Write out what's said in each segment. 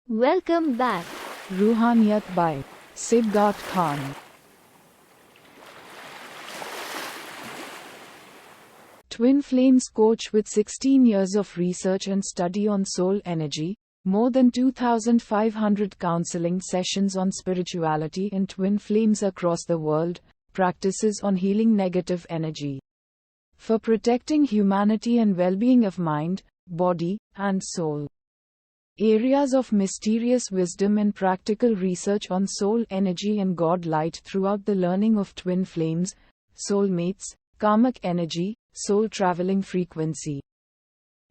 Welcome back. Ruhaniyat by Siddharth Khan. Twin Flames coach with 16 years of research and study on soul energy, more than 2,500 counseling sessions on spirituality and twin flames across the world, practices on healing negative energy. For protecting humanity and well-being of mind, body, and soul. Areas of mysterious wisdom and practical research on soul energy and God light throughout the learning of twin flames, soulmates, karmic energy, soul traveling frequency,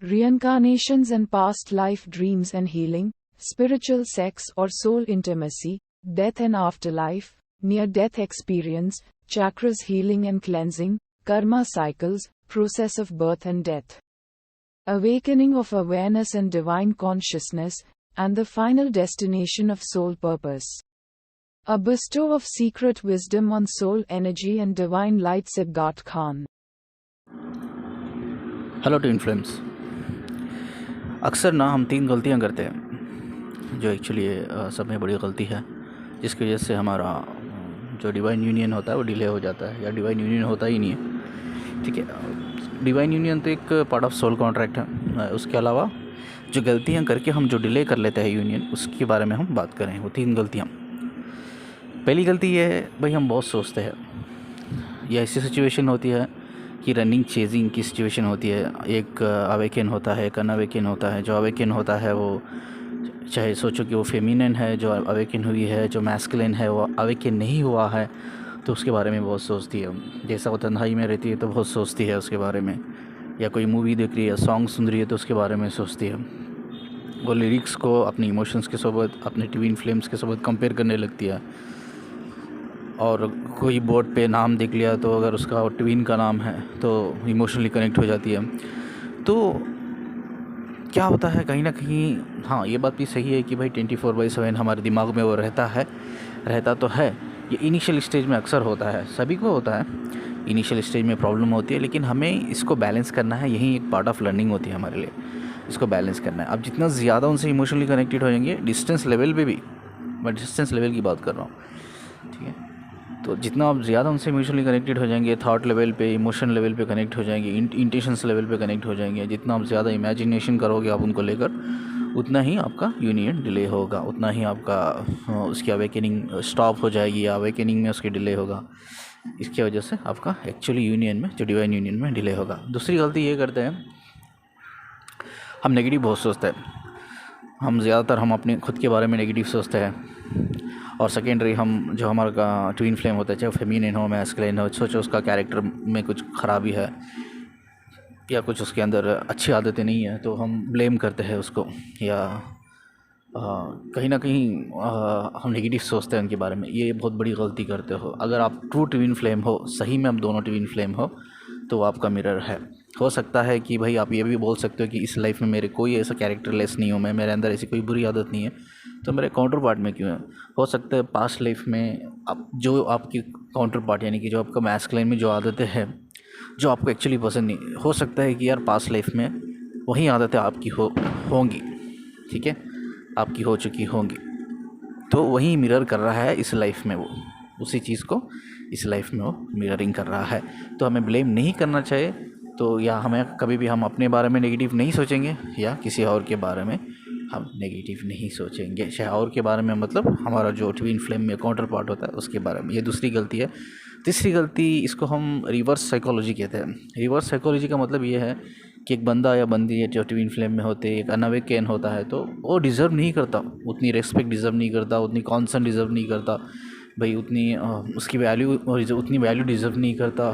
reincarnations and past life dreams and healing, spiritual sex or soul intimacy, death and afterlife, near-death experience, chakras healing and cleansing, karma cycles, process of birth and death, awakening of awareness and divine consciousness, and the final destination of soul purpose. A bestow of secret wisdom on soul energy and divine light. Siddharth Khan. Hello twin flames. अक्सर ना हम 3 गलतियां करते हैं जो actually सब में बड़ी गलती है, जिसकी वजह से हमारा जो डिवाइन यूनियन होता है वो डिले हो जाता है या डिवाइन यूनियन होता ही नहीं है। ठीक है, डिवाइन यूनियन तो एक पार्ट ऑफ सोल कॉन्ट्रैक्ट है। उसके अलावा जो गलतियां करके हम जो डिले कर लेते हैं यूनियन, उसके बारे में हम बात करें। वो 3 गलतियाँ। पहली गलती ये है भाई, हम बहुत सोचते हैं। यह ऐसी सिचुएशन होती है कि रनिंग चेजिंग की सिचुएशन होती है। एक अवेकन होता है, एक अनअवेकन होता है। जो अवेकन होता है वो चाहे सोचो कि वो फेमिनिन है, जो अवेकन हुई है, जो मैस्कुलिन है वो अवेकन नहीं हुआ है, तो उसके बारे में बहुत सोचती है। जैसा वो तन्हाई में रहती है तो बहुत सोचती है उसके बारे में, या कोई मूवी देख रही है, सॉन्ग सुन रही है तो उसके बारे में सोचती है। वो लिरिक्स को अपनी इमोशंस के साथ, अपने ट्विन फ्लेम्स के साथ कंपेयर करने लगती है। और कोई बोर्ड पे नाम देख लिया तो अगर उसका ट्विन का नाम है तो इमोशनली कनेक्ट हो जाती है। तो क्या होता है कहीं ना कहीं, हाँ ये बात भी सही है कि भाई 24/7 हमारे दिमाग में वो रहता तो है। ये इनिशियल स्टेज में अक्सर होता है, सभी को होता है। इनिशियल स्टेज में प्रॉब्लम होती है, लेकिन हमें इसको बैलेंस करना है। यही एक पार्ट ऑफ लर्निंग होती है हमारे लिए, इसको बैलेंस करना है। अब जितना ज़्यादा उनसे इमोशनली कनेक्टेड हो जाएंगे, डिस्टेंस लेवल पे भी, मैं डिस्टेंस लेवल की बात कर रहा हूँ, ठीक है। तो जितना आप ज़्यादा उनसे इमोशनली कनेक्टेड हो जाएंगे, थॉट लेवल पे, इमोशन लेवल पे कनेक्ट हो जाएंगे, इंटेंशंस लेवल पे कनेक्ट हो जाएंगे, जितना आप ज़्यादा इमेजिनेशन करोगे आप उनको लेकर, उतना ही आपका यूनियन डिले होगा, उतना ही आपका उसकी अवेकनिंग स्टॉप हो जाएगी या अवेकनिंग में उसकी डिले होगा। इसकी वजह से आपका एक्चुअली यूनियन में, जो डिवाइन यूनियन में डिले होगा। दूसरी गलती ये करते हैं, हम नेगेटिव बहुत सोचते हैं। हम अपने खुद के बारे में नेगेटिव सोचते हैं। और सेकेंडरी, हम जो हमारा ट्विन फ्लेम होता है, चाहे फेमिनिन हो, मैस्कुलिन हो, सोचो उसका कैरेक्टर में कुछ ख़राबी है या कुछ उसके अंदर अच्छी आदतें नहीं है, तो हम ब्लेम करते हैं उसको, या कहीं ना कहीं हम नेगेटिव सोचते हैं उनके बारे में। ये बहुत बड़ी गलती करते हो। अगर आप ट्रू ट्विन फ्लेम हो, सही में आप दोनों ट्विन फ्लेम हो, तो आपका मिरर है। हो सकता है कि भाई आप ये भी बोल सकते हो कि इस लाइफ में मेरे कोई ऐसा कैरेक्टरलेस नहीं हूँ मैं, मेरे अंदर ऐसी कोई बुरी आदत नहीं है, तो मेरे काउंटर पार्ट में क्यों है। हो सकता है पास्ट लाइफ में आप जो आपकी काउंटर पार्ट, यानी कि जो आपका मैस्कुलिन में जो आदतें हैं जो आपको एक्चुअली पसंद नहीं, हो सकता है कि यार पास्ट लाइफ में वही आदतें आपकी होंगी, ठीक है, आपकी हो चुकी होंगी, तो वही मिरर कर रहा है इस लाइफ में, वो उसी चीज़ को इस लाइफ में वो मिररिंग कर रहा है। तो हमें ब्लेम नहीं करना चाहिए। तो या हमें कभी भी हम अपने बारे में नेगेटिव नहीं सोचेंगे, या किसी और के बारे में हम नेगेटिव नहीं सोचेंगे। चाहे और के बारे में, मतलब हमारा जो ट्विन फ्लेम में काउंटर पार्ट होता है उसके बारे में। ये दूसरी गलती है। तीसरी गलती, इसको हम रिवर्स साइकोलॉजी कहते हैं। रिवर्स साइकोलॉजी का मतलब ये है कि एक बंदा या बंदी जो ट्विन फ्लेम में होते हैं, एक अनअवेकन होता है, तो वो डिज़र्व नहीं करता, उतनी रेस्पेक्ट डिज़र्व नहीं करता, उतनी कॉन्सर्न डिज़र्व नहीं करता भाई, उतनी उसकी वैल्यू उतनी वैल्यू डिज़र्व नहीं करता,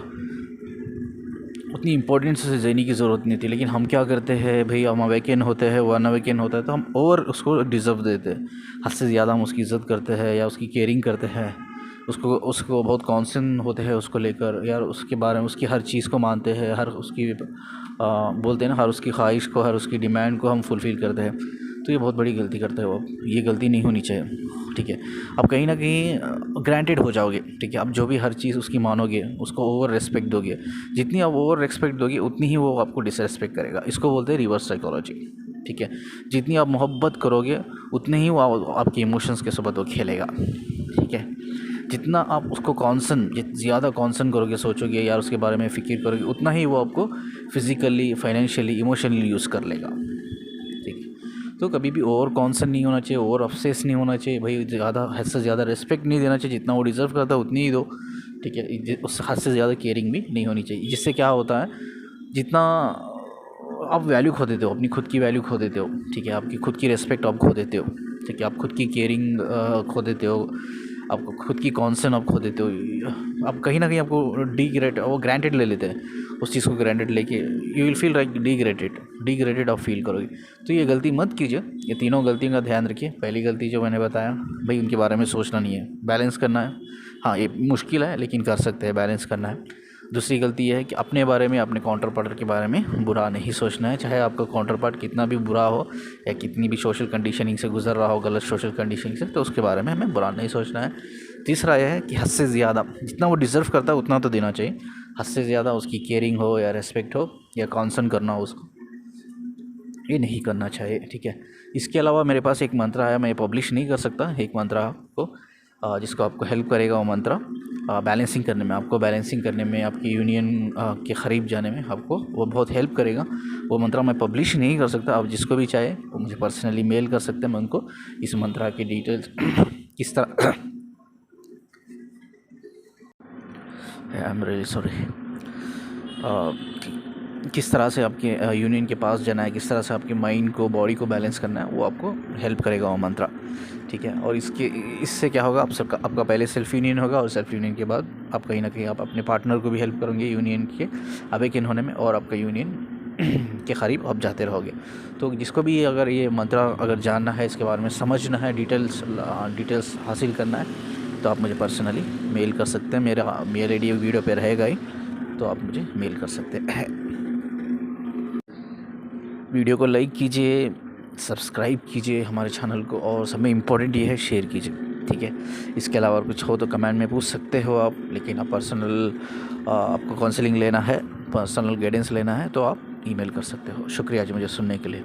उतनी इंपॉर्टेंस उसे देने की ज़रूरत नहीं थी। लेकिन हम क्या करते हैं भाई, हम अवेकन होते हैं, वो अनअवेकन होता है, तो हम और उसको डिज़र्व देते हैं। हद से ज़्यादा हम उसकी इज़्ज़त करते हैं या उसकी केयरिंग करते हैं, उसको बहुत कॉन्सर्न होते हैं उसको लेकर, यार उसके बारे में, उसकी हर चीज़ को मानते हैं, हर उसकी बोलते हैं ना, हर उसकी ख्वाहिश को, हर उसकी डिमांड को हम फुलफ़िल करते हैं। तो ये बहुत बड़ी गलती करते हो आप। ये गलती नहीं होनी चाहिए, ठीक है। अब कहीं ना कहीं ग्रांटेड हो जाओगे, ठीक है। अब जो भी हर चीज़ उसकी मानोगे, उसको ओवर रिस्पेक्ट दोगे, जितनी आप ओवर रिस्पेक्ट दोगे उतनी ही वो आपको डिसरिस्पेक्ट करेगा। इसको बोलते हैं रिवर्स साइकोलॉजी। ठीक है। जितनी आप मोहब्बत करोगे उतने ही वो आपके इमोशंस के साथ वो खेलेगा, ठीक है। जितना आप उसको ज़्यादा कॉन्सन करोगे, सोचोगे यार उसके बारे में फ़िक्र करोगे, उतना ही वो आपको फिज़िकली, फाइनेंशियली, इमोशनली यूज़ कर लेगा, ठीक है। तो कभी भी ओवर कॉन्सन नहीं होना चाहिए, ओवर ऑब्सेस नहीं होना चाहिए भाई, ज़्यादा हद से ज़्यादा रिस्पेक्ट नहीं देना चाहिए, जितना वो डिज़र्व करता है उतनी ही दो, ठीक है। उस हद से ज़्यादा केयरिंग भी नहीं होनी चाहिए, जिससे क्या होता है, जितना आप वैल्यू खो देते हो, अपनी खुद की वैल्यू खो देते हो, ठीक है। आपकी खुद की रिस्पेक्ट आप खो देते हो, ठीक है। आप खुद की केयरिंग खो देते हो, आपको खुद की कॉन्सर्न आप खो देते हो, आप कहीं ना कहीं आपको वो ग्रांटेड ले लेते हैं, उस चीज़ को ग्रांटेड लेके you will feel like degraded आप फील करोगे। तो ये गलती मत कीजिए, ये तीनों गलतियों का ध्यान रखिए। पहली गलती जो मैंने बताया भाई, उनके बारे में सोचना नहीं है, बैलेंस करना है। हाँ, ये मुश्किल है लेकिन कर सकते हैं, बैलेंस करना है। दूसरी गलती यह है कि अपने बारे में, अपने काउंटर पार्ट के बारे में बुरा नहीं सोचना है, चाहे आपका काउंटर पार्ट कितना भी बुरा हो या कितनी भी सोशल कंडीशनिंग से गुजर रहा हो, गलत सोशल कंडीशनिंग से, तो उसके बारे में हमें बुरा नहीं सोचना है। तीसरा यह है कि हद से ज़्यादा जितना वो डिज़र्व करता है उतना तो देना चाहिए, हद से ज़्यादा उसकी केयरिंग हो या रिस्पेक्ट हो या कॉन्सर्न करना हो उसको, ये नहीं करना चाहिए, ठीक है। इसके अलावा मेरे पास एक मंत्र है, मैं ये पब्लिश नहीं कर सकता, एक मंत्र को जिसको आपको हेल्प करेगा वो मंत्र बैलेंसिंग करने में, आपको बैलेंसिंग करने में, आपकी यूनियन के करीब जाने में आपको वो बहुत हेल्प करेगा। वो मंत्र मैं पब्लिश नहीं कर सकता, आप जिसको भी चाहे वो मुझे पर्सनली मेल कर सकते हैं, मैं उनको इस मंत्र की डिटेल्स किस तरह आई एम रियली सॉरी, किस तरह से आपके यूनियन के पास जाना है, किस तरह से आपके माइंड को, बॉडी को बैलेंस करना है, वो आपको हेल्प करेगा वो मंत्र, ठीक है। और इससे क्या होगा, आपका पहले सेल्फ यूनियन होगा, और सेल्फ यूनियन के बाद आप कहीं ना कहीं आप अपने पार्टनर को भी हेल्प करोगे यूनियन के अवेकन होने में, और आपका यूनियन के करीब आप जाते रहोगे। तो जिसको भी अगर ये मंत्र अगर जानना है, इसके बारे में समझना है, डिटेल्स हासिल करना है, तो आप मुझे पर्सनली मेल कर सकते हैं। मेरा मेल ID वीडियो पे रहेगा ही, तो आप मुझे मेल कर सकते हैं। वीडियो को लाइक कीजिए, सब्सक्राइब कीजिए हमारे चैनल को, और सब में इम्पोर्टेंट ये है, शेयर कीजिए, ठीक है। इसके अलावा कुछ हो तो कमेंट में पूछ सकते हो आप, लेकिन आप आपको काउंसलिंग लेना है, पर्सनल गाइडेंस लेना है, तो आप ईमेल कर सकते हो। शुक्रिया जी मुझे सुनने के लिए।